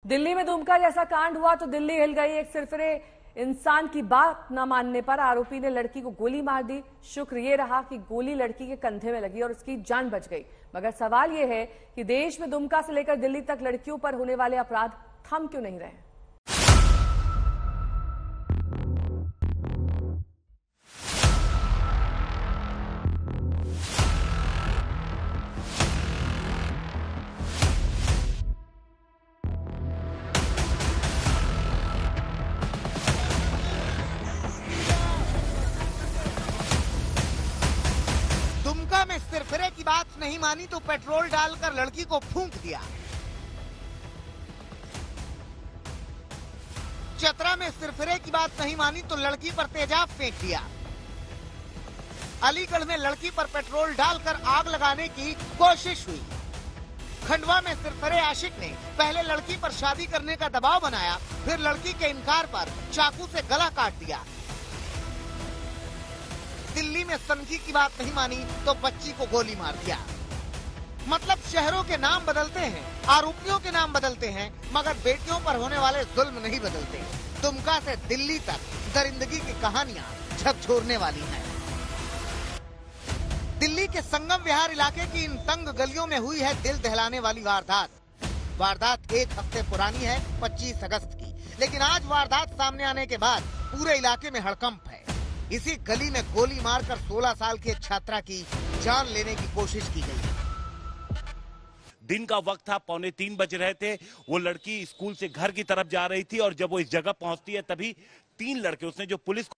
दिल्ली में दुमका जैसा कांड हुआ तो दिल्ली हिल गई। एक सिरफिरे इंसान की बात न मानने पर आरोपी ने लड़की को गोली मार दी। शुक्र ये रहा कि गोली लड़की के कंधे में लगी और उसकी जान बच गई। मगर सवाल यह है कि देश में दुमका से लेकर दिल्ली तक लड़कियों पर होने वाले अपराध थम क्यों नहीं रहे। दुमका में सिरफिरे की बात नहीं मानी तो पेट्रोल डालकर लड़की को फूंक दिया। चतरा में सिरफिरे की बात नहीं मानी तो लड़की पर तेजाब फेंक दिया। अलीगढ़ में लड़की पर पेट्रोल डालकर आग लगाने की कोशिश हुई। खंडवा में सिरफिरे आशिक ने पहले लड़की पर शादी करने का दबाव बनाया, फिर लड़की के इनकार पर चाकू से गला काट दिया। दिल्ली में सनकी की बात नहीं मानी तो बच्ची को गोली मार दिया। मतलब शहरों के नाम बदलते हैं, आरोपियों के नाम बदलते हैं, मगर बेटियों पर होने वाले जुल्म नहीं बदलते। दुमका से दिल्ली तक दरिंदगी की कहानियां झकझोरने वाली हैं। दिल्ली के संगम विहार इलाके की इन तंग गलियों में हुई है दिल दहलाने वाली वारदात एक हफ्ते पुरानी है, 25 अगस्त की, लेकिन आज वारदात सामने आने के बाद पूरे इलाके में हड़कंप है। इसी गली में गोली मारकर 16 साल की एक छात्रा की जान लेने की कोशिश की गई। दिन का वक्त था, 2:45 बज रहे थे। वो लड़की स्कूल से घर की तरफ जा रही थी और जब वो इस जगह पहुंचती है तभी 3 लड़के, उसने जो पुलिस को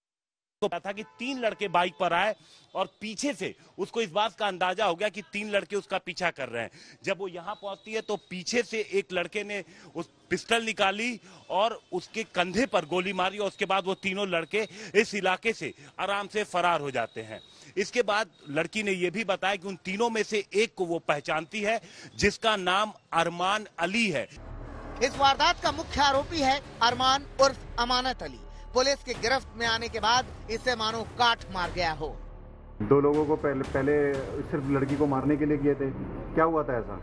पता था कि 3 लड़के बाइक पर आए और पीछे से उसको इस बात का अंदाजा हो गया कि 3 लड़के उसका पीछा कर रहे हैं। जब वो यहां पहुंचती है तो पीछे से एक लड़के ने उस पिस्टल निकाली और उसके कंधे पर गोली मारी और उसके बाद वो तीनों लड़के इस इलाके से आराम से फरार हो जाते हैं। इसके बाद लड़की ने यह भी बताया कि उन तीनों में से एक को वो पहचानती है, जिसका नाम अरमान अली है। इस वारदात का मुख्य आरोपी है अरमान उर्फ अमानत अली। पुलिस की गिरफ्त में आने के बाद इसे मानो काट मार गया हो। 2 लोगों को पहले सिर्फ लड़की को मारने के लिए किए थे। क्या हुआ था ऐसा?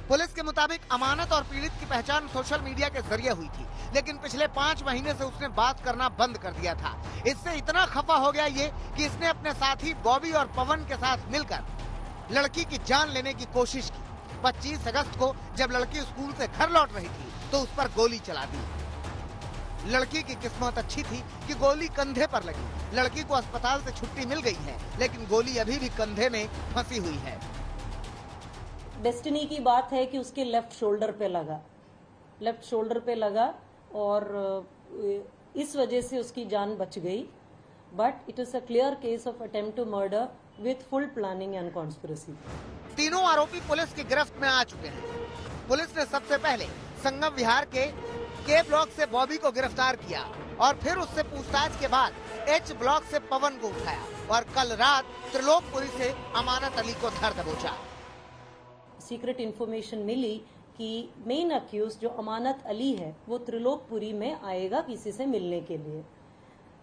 पुलिस के मुताबिक अमानत और पीड़ित की पहचान सोशल मीडिया के जरिए हुई थी, लेकिन पिछले 5 महीने से उसने बात करना बंद कर दिया था। इससे इतना खफा हो गया ये कि इसने अपने साथी बॉबी और पवन के साथ मिलकर लड़की की जान लेने की कोशिश की। 25 अगस्त को जब लड़की स्कूल से घर लौट रही थी तो उस पर गोली चला दी। लड़की की किस्मत अच्छी थी कि गोली कंधे पर लगी। लड़की को अस्पताल से छुट्टी मिल गई है, लेकिन गोली अभी भी कंधे में फंसी हुई है। डेस्टिनी की बात है कि उसके लेफ्ट शोल्डर पे लगा और इस वजह से उसकी जान बच गई। But it is a clear case of attempt to murder with full planning and conspiracy. तीनों आरोपी पुलिस की गिरफ्त में आ चुके हैं। पुलिस ने सबसे पहले संगम विहार के ब्लॉक से बॉबी को गिरफ्तार किया और फिर उससे पूछताछ के बाद एच ब्लॉक से पवन को उठाया और कल रात त्रिलोकपुरी से अमानत अली को धर दबोचा। सीक्रेट इंफॉर्मेशन मिली कि मेन अक्यूज जो अमानत अली है वो त्रिलोकपुरी में आएगा किसी से मिलने के लिए।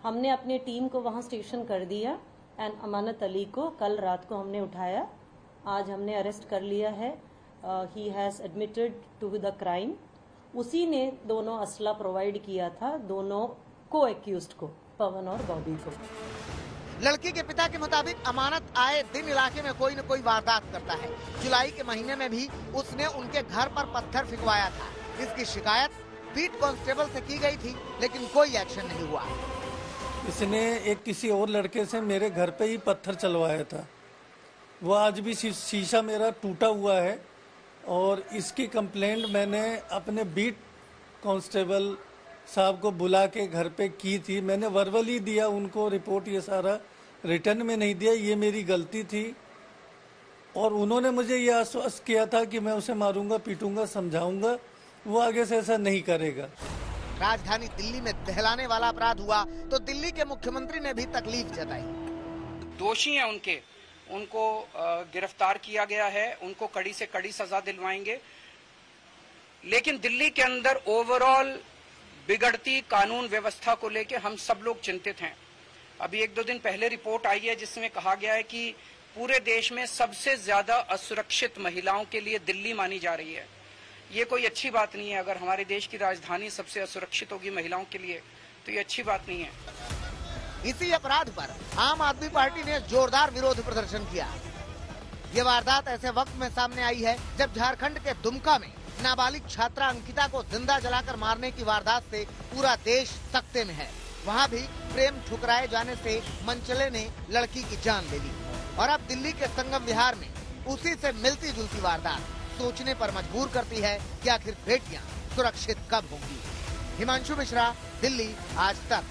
हमने अपनी टीम को वहां स्टेशन कर दिया एंड अमानत अली को कल रात को हमने उठाया। आज हमने अरेस्ट कर लिया है। He has admitted to the crime. उसी ने दोनों असला प्रोवाइड किया था दोनों को एक्यूज्ड को, पवन और बॉबी को। लड़की के पिता के मुताबिक अमानत आए दिन इलाके में कोई न कोई वारदात करता है। जुलाई के महीने में भी उसने उनके घर पर पत्थर फिकवाया था। इसकी शिकायत बीट कांस्टेबल से की गई थी, लेकिन कोई एक्शन नहीं हुआ। इसने एक किसी और लड़के से मेरे घर पे ही पत्थर चलवाया था। वो आज भी शीशा मेरा टूटा हुआ है और इसकी कंप्लेंट मैंने अपने बीट कांस्टेबल साहब को बुला के घर पे की थी। मैंने वर्बली दिया उनको रिपोर्ट, ये सारा रिटर्न में नहीं दिया। ये मेरी गलती थी और उन्होंने मुझे ये आश्वस्त किया था कि मैं उसे मारूंगा, पीटूंगा, समझाऊंगा, वो आगे से ऐसा नहीं करेगा। राजधानी दिल्ली में दहलाने वाला अपराध हुआ तो दिल्ली के मुख्यमंत्री ने भी तकलीफ जताई। दोषी हैं उनको गिरफ्तार किया गया है, उनको कड़ी से कड़ी सजा दिलवाएंगे। लेकिन दिल्ली के अंदर ओवरऑल बिगड़ती कानून व्यवस्था को लेकर हम सब लोग चिंतित हैं। अभी 1-2 दिन पहले रिपोर्ट आई है जिसमें कहा गया है कि पूरे देश में सबसे ज्यादा असुरक्षित महिलाओं के लिए दिल्ली मानी जा रही है। ये कोई अच्छी बात नहीं है। अगर हमारे देश की राजधानी सबसे असुरक्षित होगी महिलाओं के लिए तो ये अच्छी बात नहीं है। इसी अपराध पर आम आदमी पार्टी ने जोरदार विरोध प्रदर्शन किया। ये वारदात ऐसे वक्त में सामने आई है जब झारखंड के दुमका में नाबालिग छात्रा अंकिता को जिंदा जलाकर मारने की वारदात से पूरा देश सख्ते में है। वहाँ भी प्रेम ठुकराए जाने से मनचले ने लड़की की जान ले ली और अब दिल्ली के संगम विहार में उसी से मिलती जुलती वारदात सोचने पर मजबूर करती है कि आखिर बेटियां सुरक्षित कब होंगी। हिमांशु मिश्रा, दिल्ली आज तक।